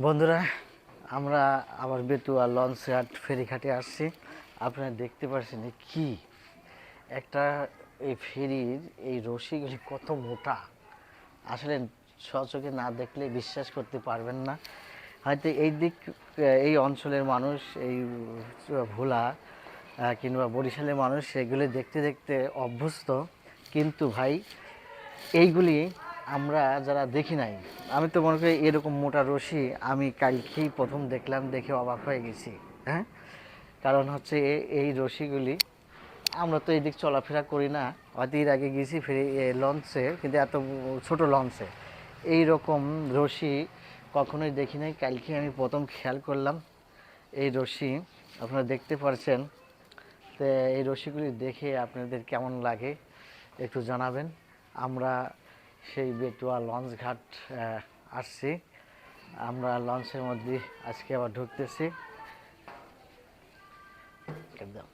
বন্ধুরা, আমরা আবার বেতুয়া লঞ্চঘাট ফেরিঘাটে আসছি। আপনারা দেখতে পাচ্ছেন কি একটা এই ফেরির এই রশিগুলি কত মোটা, আসলে সচোখে না দেখলে বিশ্বাস করতে পারবেন না। হয়তো এই অঞ্চলের মানুষ, এই ভোলা কিংবা বরিশালের মানুষ এগুলি দেখতে দেখতে অভ্যস্ত, কিন্তু ভাই এইগুলি আমরা যারা দেখি নাই, আমি তো মনে করি এরকম মোটা রশি আমি কালকেই প্রথম দেখলাম, দেখে অবাক হয়ে গেছি। হ্যাঁ, কারণ হচ্ছে এই রশিগুলি আমরা তো এদিক চলাফেরা করি না, হয়তো এর আগে গেছি ফেরি লঞ্চে, কিন্তু এত ছোট লঞ্চে এই রকম রশি কখনোই দেখি নাই। কালকে আমি প্রথম খেয়াল করলাম এই রশি। আপনারা দেখতে পাচ্ছেন। তো এই রশিগুলি দেখে আপনাদের কেমন লাগে একটু জানাবেন। আমরা সেই বেতুয়া লঞ্চ ঘাট আসছি। আমরা লঞ্চের মধ্যে আজকে আবার ঢুকতেছি একদম।